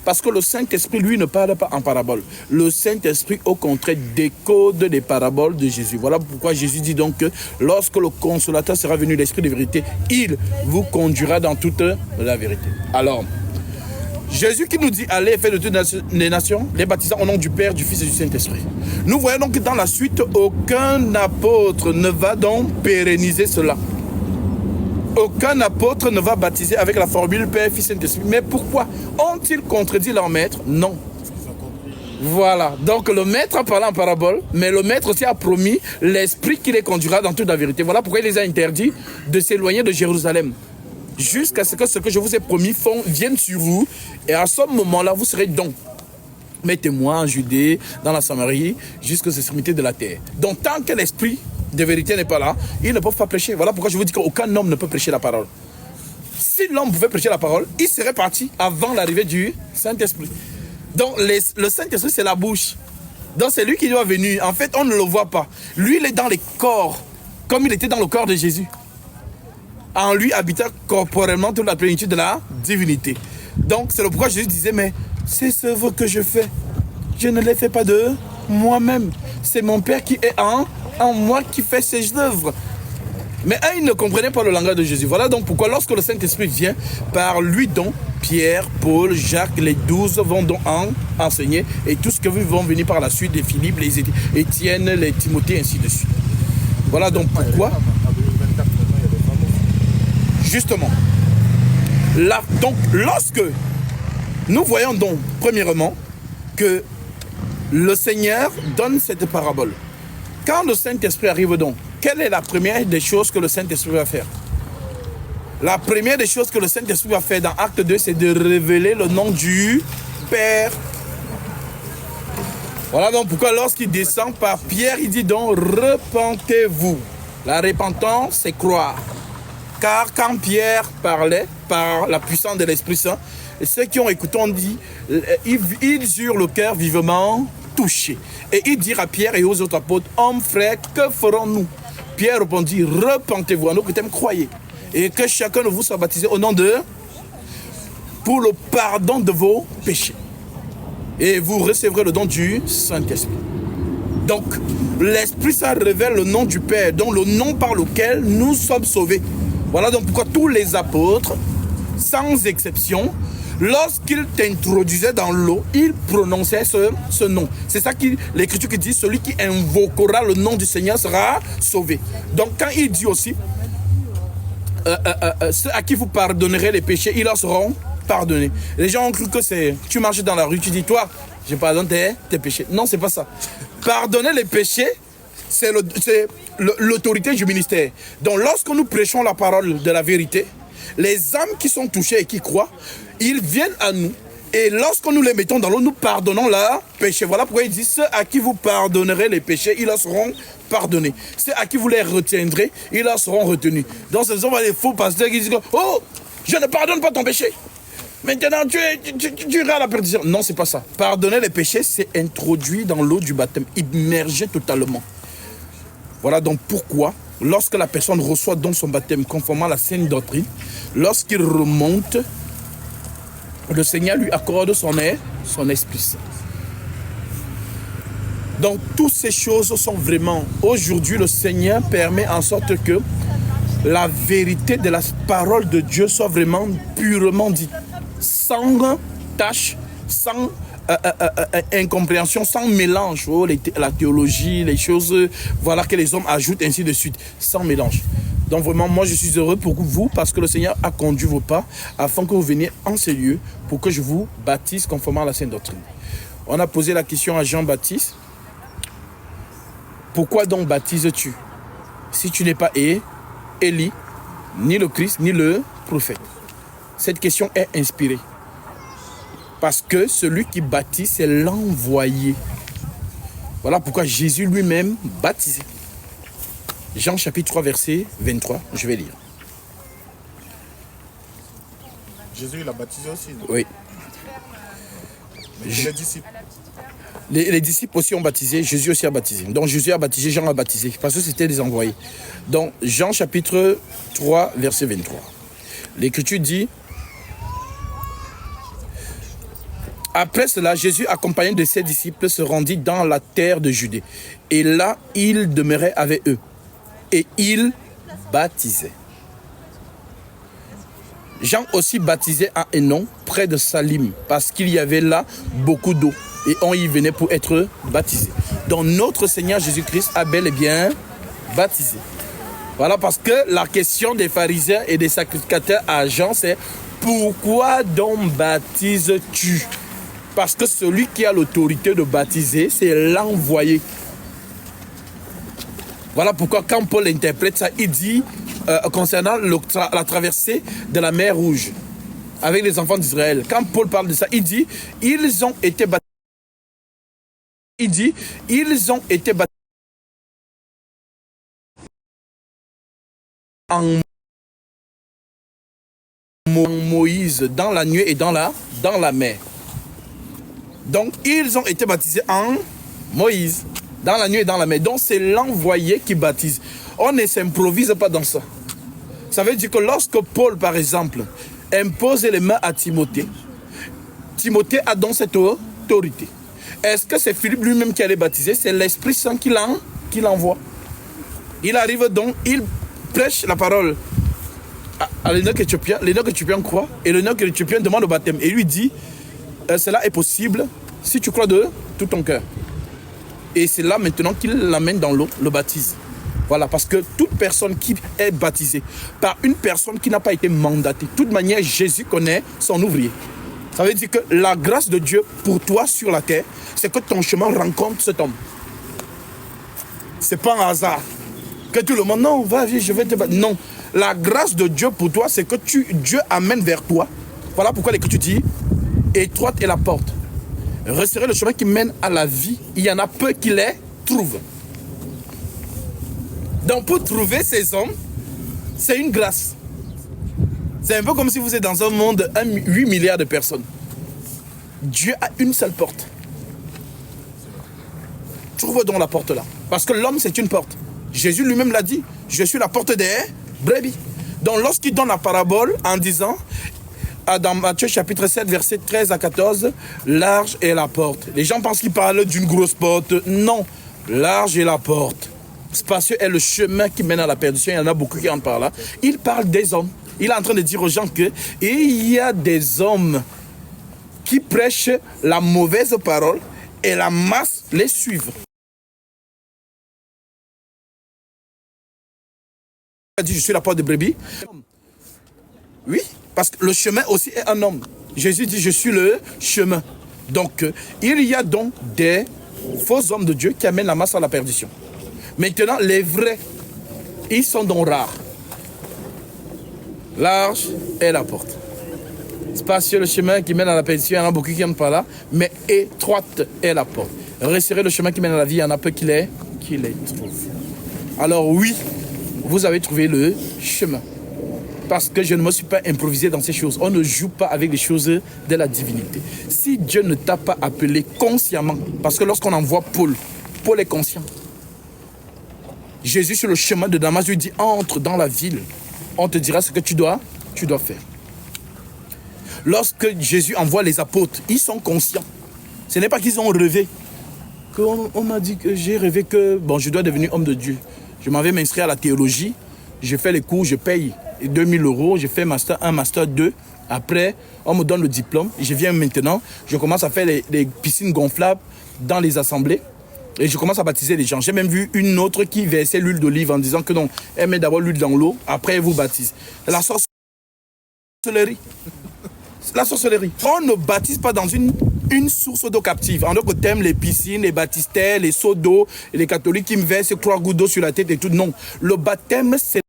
Parce que le Saint-Esprit, lui, ne parle pas en parabole. Le Saint-Esprit, au contraire, décode des paraboles de Jésus. Voilà pourquoi Jésus dit donc que lorsque le Consolateur sera venu, l'Esprit de vérité, il vous conduira dans toute la vérité. Alors, Jésus qui nous dit « Allez faire de toutes les nations, les baptisant au nom du Père, du Fils et du Saint-Esprit ». Nous voyons donc que dans la suite, aucun apôtre ne va donc pérenniser cela. Aucun apôtre ne va baptiser avec la formule Père, Fils et Saint-Esprit. Mais pourquoi? Ont-ils contredit leur maître? Non. Voilà. Donc le maître a parlé en parabole, mais le maître aussi a promis l'Esprit qui les conduira dans toute la vérité. Voilà pourquoi il les a interdits de s'éloigner de Jérusalem. Jusqu'à ce que je vous ai promis vienne sur vous. Et à ce moment-là, vous serez donc mes témoins en Judée, dans la Samarie, jusqu'aux extrémités de la terre. Donc tant que l'Esprit de vérité n'est pas là, ils ne peuvent pas prêcher. Voilà pourquoi je vous dis qu'aucun homme ne peut prêcher la parole. Si l'homme pouvait prêcher la parole, il serait parti avant l'arrivée du Saint-Esprit. Donc le Saint-Esprit, c'est la bouche. Donc c'est lui qui doit venir. En fait, on ne le voit pas. Lui, il est dans les corps, comme il était dans le corps de Jésus. En lui habitant corporellement toute la plénitude de la divinité. Donc c'est le pourquoi Jésus disait, mais ces œuvres que je fais, je ne les fais pas de moi-même. C'est mon Père qui est en moi qui fait ces œuvres. Mais ils ne comprenaient pas le langage de Jésus. Voilà donc pourquoi lorsque le Saint-Esprit vient, par lui donc, Pierre, Paul, Jacques, les 12 vont donc enseigner. Et tout ce que vous vont venir par la suite, les Philippe, les Étienne, les Timothée, ainsi de suite. Voilà donc pourquoi. Justement. Là, donc lorsque nous voyons donc, premièrement, que le Seigneur donne cette parabole. Quand le Saint-Esprit arrive donc, quelle est la première des choses que le Saint-Esprit va faire? La première des choses que le Saint-Esprit va faire dans Acte 2, c'est de révéler le nom du Père. Voilà donc pourquoi lorsqu'il descend par Pierre, il dit donc, repentez-vous. La repentance, c'est croire. Car quand Pierre parlait par la puissance de l'Esprit Saint, ceux qui ont écouté ont dit, ils eurent le cœur vivement touché. Et il dit à Pierre et aux autres apôtres, hommes, frères, que ferons-nous? Pierre répondit, repentez-vous, en autre terme, croyez. Et que chacun de vous soit baptisé au nom de, pour le pardon de vos péchés. Et vous recevrez le don du Saint-Esprit. Donc, l'Esprit Saint révèle le nom du Père, donc le nom par lequel nous sommes sauvés. Voilà donc pourquoi tous les apôtres, sans exception, lorsqu'ils t'introduisaient dans l'eau, ils prononçaient ce nom. C'est ça que l'Écriture qui dit, celui qui invoquera le nom du Seigneur sera sauvé. Donc quand il dit aussi, ceux à qui vous pardonnerez les péchés, ils leur seront pardonnés. Les gens ont cru que c'est, tu marches dans la rue, tu dis, toi, je pardonne tes péchés. Non, c'est pas ça. Pardonner les péchés, c'est l'autorité du ministère. Donc lorsque nous prêchons la parole de la vérité, les âmes qui sont touchées et qui croient, ils viennent à nous. Et lorsque nous les mettons dans l'eau, nous pardonnons leurs péchés. Voilà pourquoi il dit, ceux à qui vous pardonnerez les péchés, ils leur seront pardonnés. Ceux à qui vous les retiendrez, ils leur seront retenus. Donc ce sont les faux pasteurs qui disent, oh, je ne pardonne pas ton péché. Maintenant, tu iras à la perdition. Non, c'est pas ça. Pardonner les péchés, c'est introduit dans l'eau du baptême, immergé totalement. Voilà donc pourquoi, lorsque la personne reçoit donc son baptême conformément à la saine doctrine, lorsqu'il remonte, le Seigneur lui accorde son Esprit Saint. Donc toutes ces choses sont vraiment, aujourd'hui le Seigneur permet en sorte que la vérité de la parole de Dieu soit vraiment purement dite, sans tâche, sans incompréhension, sans mélange, la théologie, les choses voilà, que les hommes ajoutent, ainsi de suite, sans mélange. Donc vraiment, moi je suis heureux pour vous parce que le Seigneur a conduit vos pas afin que vous veniez en ces lieux pour que je vous baptise conformément à la sainte doctrine. On a posé la question à Jean-Baptiste. Pourquoi donc baptises-tu si tu n'es pas Élie, ni le Christ, ni le prophète? Cette question est inspirée. Parce que celui qui baptise, c'est l'envoyé. Voilà pourquoi Jésus lui-même baptisait. Jean chapitre 3, verset 23, je vais lire. Jésus, il a baptisé aussi, non? Oui. Mais les disciples. Les disciples aussi ont baptisé, Jésus aussi a baptisé. Donc Jésus a baptisé, Jean a baptisé, parce que c'était des envoyés. Donc Jean chapitre 3, verset 23. L'Écriture dit, Après cela, Jésus, accompagné de ses disciples, se rendit dans la terre de Judée. Et là, il demeurait avec eux. Et il baptisait. Jean aussi baptisait à Hénon, près de Salim, parce qu'il y avait là beaucoup d'eau. Et on y venait pour être baptisé. Donc notre Seigneur Jésus-Christ a bel et bien baptisé. Voilà, parce que la question des pharisiens et des sacrificateurs à Jean, c'est pourquoi donc baptises-tu? Parce que celui qui a l'autorité de baptiser, c'est l'envoyé. Voilà pourquoi quand Paul interprète ça, il dit concernant la traversée de la mer Rouge avec les enfants d'Israël. Quand Paul parle de ça, il dit ils ont été baptisés. Il dit ils ont été baptisés en Moïse dans la nuée et dans la mer. Donc ils ont été baptisés en Moïse dans la nuée et dans la mer. Donc c'est l'envoyé qui baptise. On ne s'improvise pas dans ça. Ça veut dire que lorsque Paul, par exemple, impose les mains à Timothée, Timothée a donc cette autorité. Est-ce que c'est Philippe lui-même qui allait baptiser? C'est l'Esprit Saint qui l'envoie. Il arrive donc, il prêche la parole à l'eunuque éthiopien croit, et l'eunuque éthiopien demande le baptême. Et lui dit, cela est possible si tu crois de tout ton cœur. Et c'est là maintenant qu'il l'amène dans l'eau, le baptise. Voilà, parce que toute personne qui est baptisée par une personne qui n'a pas été mandatée, de toute manière, Jésus connaît son ouvrier. Ça veut dire que la grâce de Dieu pour toi sur la terre, c'est que ton chemin rencontre cet homme. C'est pas un hasard. Que tout le monde, non, vas-y, je vais te baptiser. Non, la grâce de Dieu pour toi, c'est que Dieu amène vers toi. Voilà pourquoi l'Écriture dit, étroite est la porte. Resserrez le chemin qui mène à la vie. Il y en a peu qui les trouvent. Donc pour trouver ces hommes, c'est une grâce. C'est un peu comme si vous êtes dans un monde de 8 milliards de personnes. Dieu a une seule porte. Trouve donc la porte là. Parce que l'homme c'est une porte. Jésus lui-même l'a dit, je suis la porte des brebis. Donc lorsqu'il donne la parabole en disant, dans Matthieu chapitre 7, verset 13 à 14, large est la porte. Les gens pensent qu'il parle d'une grosse porte. Non, large est la porte. Spacieux est le chemin qui mène à la perdition. Il y en a beaucoup qui en parlent là. Il parle des hommes. Il est en train de dire aux gens que il y a des hommes qui prêchent la mauvaise parole et la masse les suit. Il a dit, je suis la porte des brebis. Oui, parce que le chemin aussi est un homme. Jésus dit, je suis le chemin. Donc, il y a donc des faux hommes de Dieu qui amènent la masse à la perdition. Maintenant, les vrais, ils sont donc rares. Large est la porte. Spacieux le chemin qui mène à la perdition, il y en a beaucoup qui n'en pas là, mais étroite est la porte. Resserrez le chemin qui mène à la vie, il y en a peu qui les trouvent. Alors oui, vous avez trouvé le chemin. Parce que je ne me suis pas improvisé dans ces choses. On ne joue pas avec les choses de la divinité. Si Dieu ne t'a pas appelé consciemment, parce que lorsqu'on envoie Paul est conscient. Jésus sur le chemin de Damas lui dit, entre dans la ville. On te dira ce que tu dois faire. Lorsque Jésus envoie les apôtres, ils sont conscients. Ce n'est pas qu'ils ont rêvé. On m'a dit que j'ai rêvé que je dois devenir homme de Dieu. Je m'en vais m'inscrire à la théologie. Je fais les cours, je paye 2000 €. Je fais master 1, master 2. Après, on me donne le diplôme. Je viens maintenant. Je commence à faire les piscines gonflables dans les assemblées. Et je commence à baptiser les gens. J'ai même vu une autre qui versait l'huile d'olive en disant que non, elle met d'abord l'huile dans l'eau, après elle vous baptise. La sorcellerie. La sorcellerie. On ne baptise pas dans une source d'eau captive. En d'autres termes, les piscines, les baptistères, les seaux d'eau, les catholiques qui me versent 3 gouttes d'eau sur la tête et tout. Non. Le baptême, c'est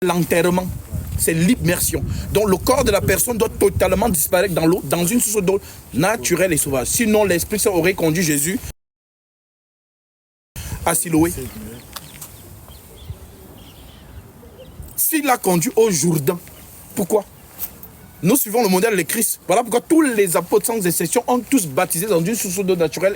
l'enterrement. C'est l'immersion. Donc le corps de la personne doit totalement disparaître dans l'eau, dans une source d'eau naturelle et sauvage. Sinon, l'Esprit Saint aurait conduit Jésus à Siloé. S'il l'a conduit au Jourdain, pourquoi? Nous suivons le modèle de Christ. Voilà pourquoi tous les apôtres sans exception ont tous baptisé dans une source d'eau naturelle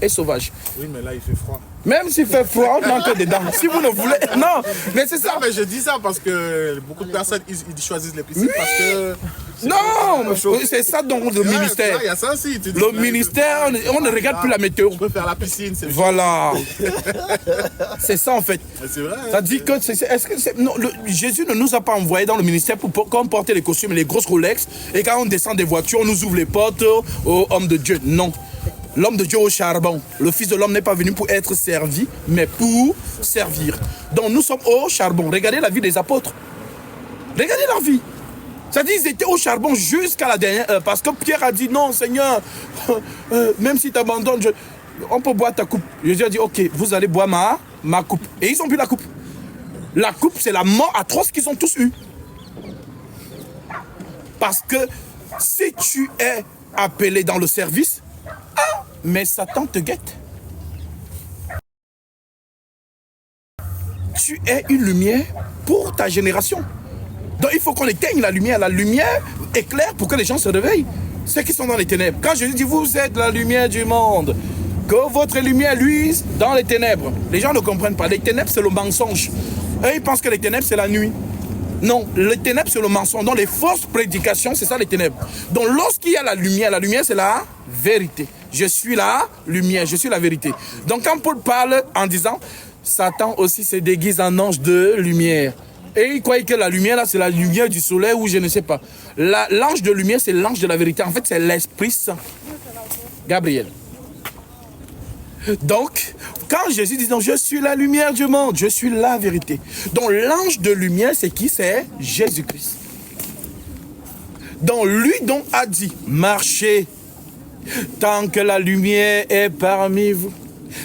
et sauvage. Oui, mais là, il fait froid. Même s'il fait froid, on entre dedans. Si vous ne voulez... Non, mais c'est ça. Non, mais je dis ça parce que beaucoup de personnes, ils choisissent les piscines parce que Non, c'est ça donc le ministère. Il y a ça aussi. Le ministère, on ne regarde plus la météo. Je peux faire la piscine. Voilà. C'est ça en fait. C'est vrai. Ça dit que Jésus ne nous a pas envoyés dans le ministère pour qu'on porte les costumes et les grosses Rolex et quand on descend des voitures, on nous ouvre les portes aux hommes de Dieu. Non. L'homme de Dieu au charbon. Le Fils de l'homme n'est pas venu pour être servi, mais pour servir. Donc nous sommes au charbon. Regardez la vie des apôtres. Regardez leur vie. Ça dit, ils étaient au charbon jusqu'à la dernière. Parce que Pierre a dit, non Seigneur, même si tu abandonnes, on peut boire ta coupe. Jésus a dit, ok, vous allez boire ma coupe. Et ils ont bu la coupe. La coupe, c'est la mort atroce qu'ils ont tous eue. Parce que si tu es appelé dans le service, mais Satan te guette. Tu es une lumière pour ta génération. Donc il faut qu'on éteigne la lumière. La lumière éclaire pour que les gens se réveillent. Ceux qui sont dans les ténèbres. Quand Jésus dit, vous êtes la lumière du monde, que votre lumière luise dans les ténèbres. Les gens ne comprennent pas. Les ténèbres, c'est le mensonge. Eux, ils pensent que les ténèbres, c'est la nuit. Non, les ténèbres, c'est le mensonge. Donc les fausses prédications, c'est ça les ténèbres. Donc lorsqu'il y a la lumière, c'est la vérité. Je suis la lumière, je suis la vérité. Donc quand Paul parle en disant, Satan aussi se déguise en ange de lumière. Et il croyait que la lumière, là, c'est la lumière du soleil ou je ne sais pas. L'ange de lumière, c'est l'ange de la vérité. En fait, c'est l'Esprit Saint. Gabriel. Donc, quand Jésus dit, donc, je suis la lumière du monde, je suis la vérité. Donc, l'ange de lumière, c'est qui? C'est Jésus-Christ. Donc, lui donc a dit, marchez tant que la lumière est parmi vous.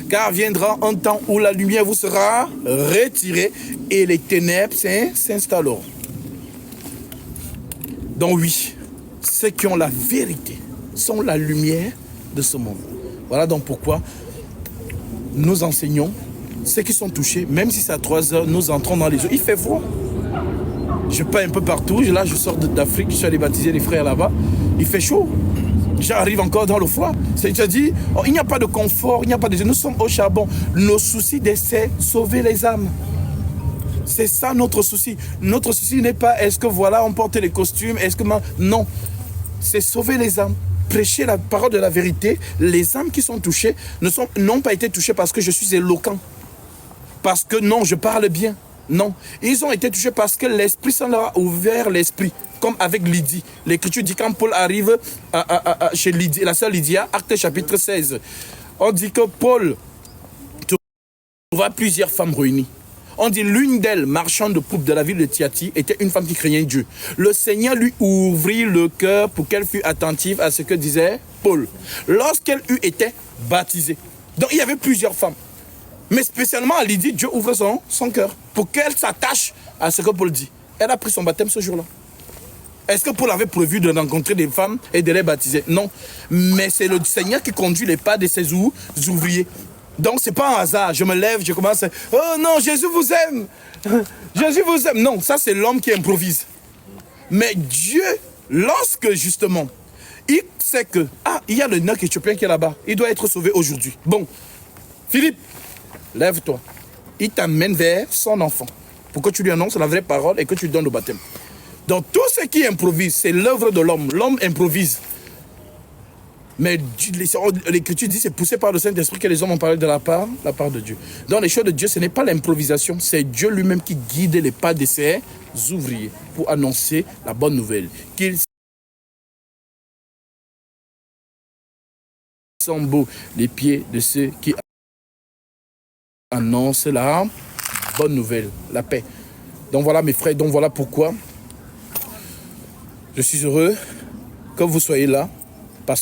Car viendra un temps où la lumière vous sera retirée et les ténèbres s'installeront. Donc oui, ceux qui ont la vérité sont la lumière de ce monde. Voilà donc pourquoi nous enseignons, ceux qui sont touchés, même si c'est à 3 heures, nous entrons dans les eaux. Il fait froid. Je pars un peu partout, là je sors d'Afrique, je suis allé baptiser les frères là-bas. Il fait chaud. J'arrive encore dans le froid. C'est-à-dire, il n'y a pas de confort, il n'y a pas de... Nous sommes au charbon. Nos soucis, c'est sauver les âmes. C'est ça notre souci. Notre souci n'est pas est-ce que voilà, on porte les costumes, est-ce que... Non, c'est sauver les âmes. Prêcher la parole de la vérité. Les âmes qui sont touchées n'ont pas été touchées parce que je suis éloquent. Parce que non, je parle bien. Non, ils ont été touchés parce que l'Esprit Saint leur a ouvert l'esprit. Comme avec Lydie. L'Écriture dit quand Paul arrive chez Lydie, la sœur Lydia, Actes chapitre 16, on dit que Paul trouva plusieurs femmes réunies. On dit l'une d'elles, marchande de poupe de la ville de Thyatire, était une femme qui craignait Dieu. Le Seigneur lui ouvrit le cœur pour qu'elle fût attentive à ce que disait Paul. Lorsqu'elle eut été baptisée. Donc il y avait plusieurs femmes. Mais spécialement à Lydie, Dieu ouvre son cœur pour qu'elle s'attache à ce que Paul dit. Elle a pris son baptême ce jour-là. Est-ce que Paul avait prévu de rencontrer des femmes et de les baptiser? Non. Mais c'est le Seigneur qui conduit les pas de ses ouvriers. Donc c'est pas un hasard. Je me lève, je commence à... Oh non, Jésus vous aime. Jésus vous aime. Non, ça c'est l'homme qui improvise. Mais Dieu, lorsque justement, il sait que... Ah, il y a le neutre éthiopien qui est là-bas. Il doit être sauvé aujourd'hui. Bon, Philippe, lève-toi. Il t'amène vers son enfant pour que tu lui annonces la vraie parole et que tu lui donnes le baptême. Donc tout ce qui improvise, c'est l'œuvre de l'homme. L'homme improvise. Mais l'Écriture dit c'est poussé par le Saint-Esprit que les hommes ont parlé de la part de Dieu. Dans les choses de Dieu, ce n'est pas l'improvisation, c'est Dieu lui-même qui guide les pas de ses ouvriers pour annoncer la bonne nouvelle. Qu'ils sont beaux les pieds de ceux qui annoncent la bonne nouvelle, la paix. Donc voilà mes frères, donc voilà pourquoi je suis heureux que vous soyez là.